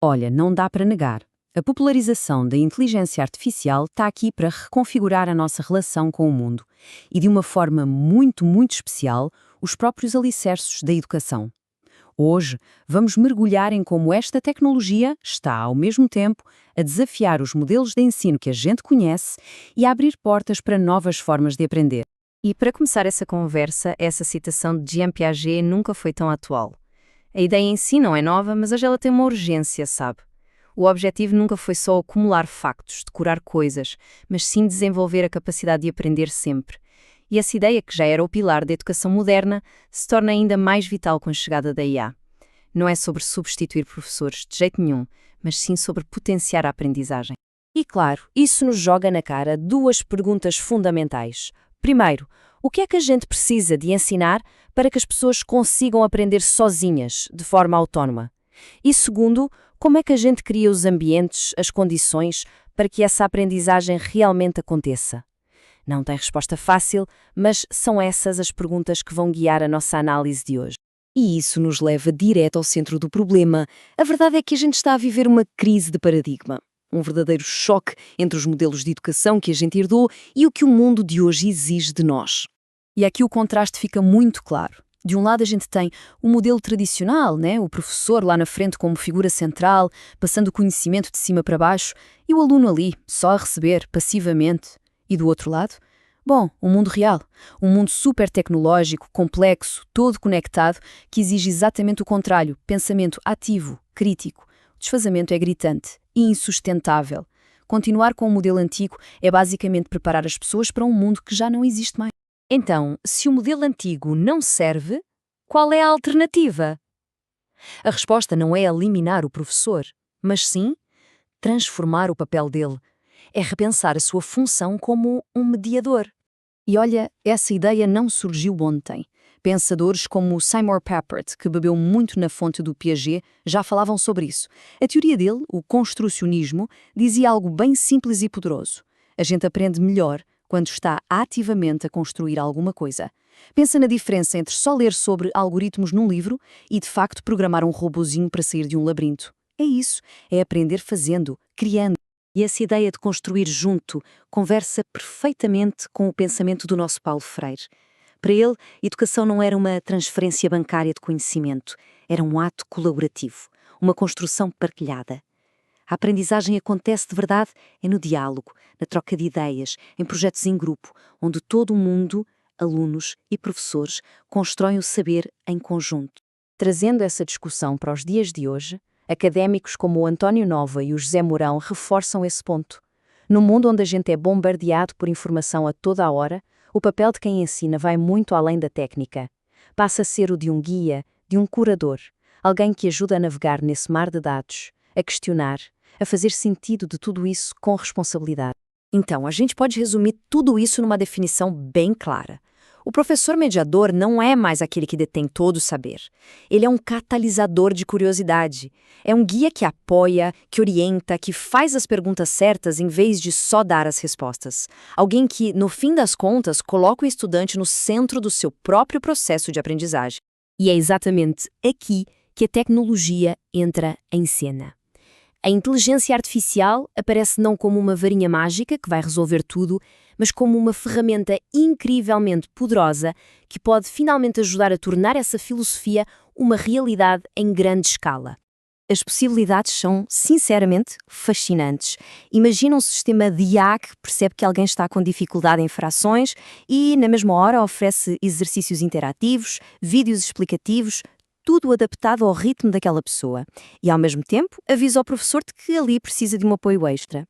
Olha, não dá para negar. A popularização da inteligência artificial está aqui para reconfigurar a nossa relação com o mundo e, de uma forma muito, muito especial, os próprios alicerces da educação. Hoje, vamos mergulhar em como esta tecnologia está, ao mesmo tempo, a desafiar os modelos de ensino que a gente conhece e a abrir portas para novas formas de aprender. E para começar essa conversa, essa citação de Jean Piaget nunca foi tão atual. A ideia em si não é nova, mas hoje ela tem uma urgência, sabe? O objetivo nunca foi só acumular factos, decorar coisas, mas sim desenvolver a capacidade de aprender sempre. E essa ideia, que já era o pilar da educação moderna, se torna ainda mais vital com a chegada da IA. Não é sobre substituir professores, de jeito nenhum, mas sim sobre potenciar a aprendizagem. E claro, isso nos joga na cara duas perguntas fundamentais. Primeiro, o que é que a gente precisa de ensinar para que as pessoas consigam aprender sozinhas, de forma autónoma? E segundo, como é que a gente cria os ambientes, as condições, para que essa aprendizagem realmente aconteça? Não tem resposta fácil, mas são essas as perguntas que vão guiar a nossa análise de hoje. E isso nos leva direto ao centro do problema. A verdade é que a gente está a viver uma crise de paradigma. Um verdadeiro choque entre os modelos de educação que a gente herdou e o que o mundo de hoje exige de nós. E aqui o contraste fica muito claro. De um lado a gente tem o modelo tradicional, né? O professor lá na frente como figura central, passando o conhecimento de cima para baixo, e o aluno ali, só a receber, passivamente. E do outro lado, bom, o mundo real. Um mundo super tecnológico, complexo, todo conectado, que exige exatamente o contrário, pensamento ativo, crítico. O desfazamento é gritante e insustentável. Continuar com o modelo antigo é basicamente preparar as pessoas para um mundo que já não existe mais. Então, se o modelo antigo não serve, qual é a alternativa? A resposta não é eliminar o professor, mas sim transformar o papel dele. É repensar a sua função como um mediador. E olha, essa ideia não surgiu ontem. Pensadores como o Seymour Papert, que bebeu muito na fonte do Piaget, já falavam sobre isso. A teoria dele, o construcionismo, dizia algo bem simples e poderoso. A gente aprende melhor quando está ativamente a construir alguma coisa. Pensa na diferença entre só ler sobre algoritmos num livro e, de facto, programar um robozinho para sair de um labirinto. É isso, é aprender fazendo, criando. E essa ideia de construir junto conversa perfeitamente com o pensamento do nosso Paulo Freire. Para ele, educação não era uma transferência bancária de conhecimento, era um ato colaborativo, uma construção partilhada. A aprendizagem acontece de verdade no diálogo, na troca de ideias, em projetos em grupo, onde todo o mundo, alunos e professores, constroem o saber em conjunto. Trazendo essa discussão para os dias de hoje, académicos como o António Nova e o José Mourão reforçam esse ponto. No mundo onde a gente é bombardeado por informação a toda a hora, o papel de quem ensina vai muito além da técnica. Passa a ser o de um guia, de um curador, alguém que ajuda a navegar nesse mar de dados, a questionar, a fazer sentido de tudo isso com responsabilidade. Então, a gente pode resumir tudo isso numa definição bem clara. O professor mediador não é mais aquele que detém todo o saber. Ele é um catalisador de curiosidade. É um guia que apoia, que orienta, que faz as perguntas certas em vez de só dar as respostas. Alguém que, no fim das contas, coloca o estudante no centro do seu próprio processo de aprendizagem. E é exatamente aqui que a tecnologia entra em cena. A inteligência artificial aparece não como uma varinha mágica que vai resolver tudo, mas como uma ferramenta incrivelmente poderosa que pode finalmente ajudar a tornar essa filosofia uma realidade em grande escala. As possibilidades são, sinceramente, fascinantes. Imagina um sistema de IA que percebe que alguém está com dificuldade em frações e, na mesma hora, oferece exercícios interativos, vídeos explicativos, tudo adaptado ao ritmo daquela pessoa. E, ao mesmo tempo, avisa ao professor de que ali precisa de um apoio extra.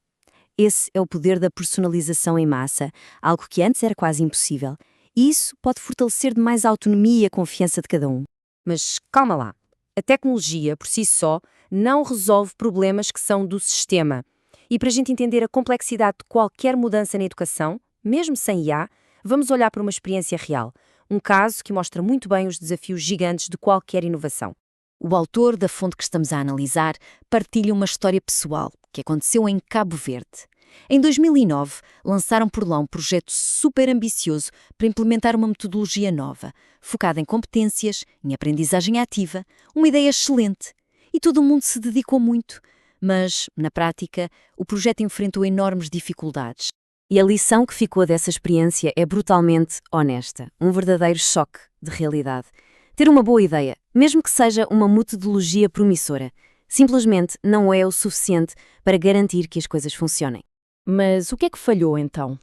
Esse é o poder da personalização em massa, algo que antes era quase impossível. E isso pode fortalecer demais a autonomia e a confiança de cada um. Mas calma lá. A tecnologia, por si só, não resolve problemas que são do sistema. E para a gente entender a complexidade de qualquer mudança na educação, mesmo sem IA, vamos olhar para uma experiência real. Um caso que mostra muito bem os desafios gigantes de qualquer inovação. O autor da fonte que estamos a analisar partilha uma história pessoal que aconteceu em Cabo Verde. Em 2009, lançaram por lá um projeto super ambicioso para implementar uma metodologia nova, focada em competências, em aprendizagem ativa, uma ideia excelente. e todo mundo se dedicou muito. Mas, na prática, o projeto enfrentou enormes dificuldades. E a lição que ficou dessa experiência é brutalmente honesta, um verdadeiro choque de realidade. Ter uma boa ideia, mesmo que seja uma metodologia promissora, simplesmente não é o suficiente para garantir que as coisas funcionem. Mas o que é que falhou, então?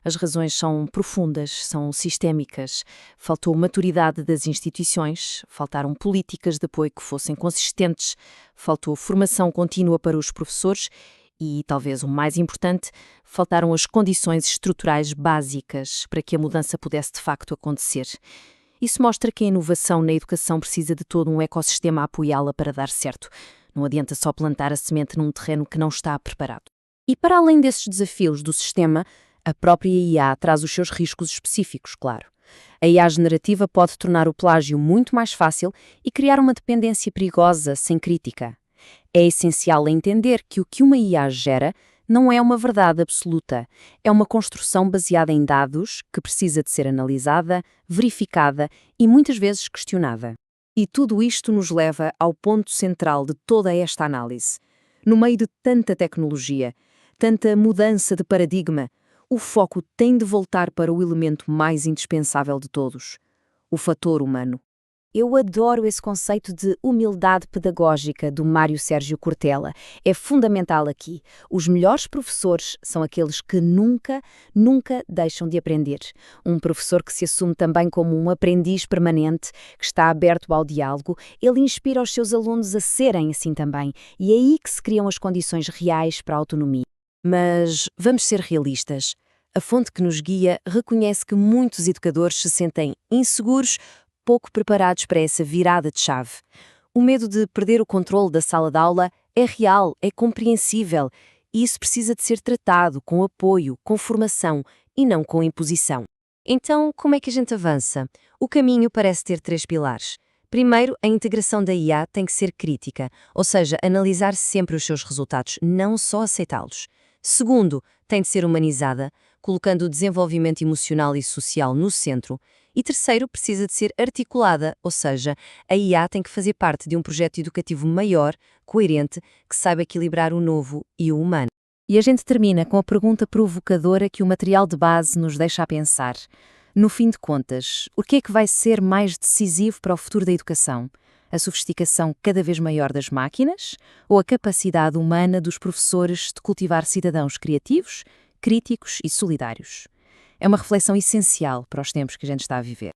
As razões são profundas, são sistémicas. Faltou maturidade das instituições, faltaram políticas de apoio que fossem consistentes, faltou formação contínua para os professores e, talvez o mais importante, faltaram as condições estruturais básicas para que a mudança pudesse de facto acontecer. Isso mostra que a inovação na educação precisa de todo um ecossistema a apoiá-la para dar certo. Não adianta só plantar a semente num terreno que não está preparado. E para além desses desafios do sistema, a própria IA traz os seus riscos específicos, claro. A IA generativa pode tornar o plágio muito mais fácil e criar uma dependência perigosa sem crítica. É essencial entender que o que uma IA gera não é uma verdade absoluta. É uma construção baseada em dados que precisa de ser analisada, verificada e muitas vezes questionada. E tudo isto nos leva ao ponto central de toda esta análise. No meio de tanta tecnologia, tanta mudança de paradigma, o foco tem de voltar para o elemento mais indispensável de todos, o fator humano. Eu adoro esse conceito de humildade pedagógica do Mário Sérgio Cortella. É fundamental aqui. Os melhores professores são aqueles que nunca deixam de aprender. Um professor que se assume também como um aprendiz permanente, que está aberto ao diálogo, ele inspira os seus alunos a serem assim também. E é aí que se criam as condições reais para a autonomia. Mas vamos ser realistas. A fonte que nos guia reconhece que muitos educadores se sentem inseguros, pouco preparados para essa virada de chave. O medo de perder o controle da sala de aula é real, é compreensível, e isso precisa de ser tratado com apoio, com formação e não com imposição. Então, como é que a gente avança? O caminho parece ter 3 pilares. Primeiro, a integração da IA tem que ser crítica, ou seja, analisar sempre os seus resultados, não só aceitá-los. Segundo, tem de ser humanizada, colocando o desenvolvimento emocional e social no centro. E terceiro, precisa de ser articulada, ou seja, a IA tem que fazer parte de um projeto educativo maior, coerente, que saiba equilibrar o novo e o humano. E a gente termina com a pergunta provocadora que o material de base nos deixa a pensar. No fim de contas, o que é que vai ser mais decisivo para o futuro da educação? A sofisticação cada vez maior das máquinas ou a capacidade humana dos professores de cultivar cidadãos criativos, críticos e solidários? É uma reflexão essencial para os tempos que a gente está a viver.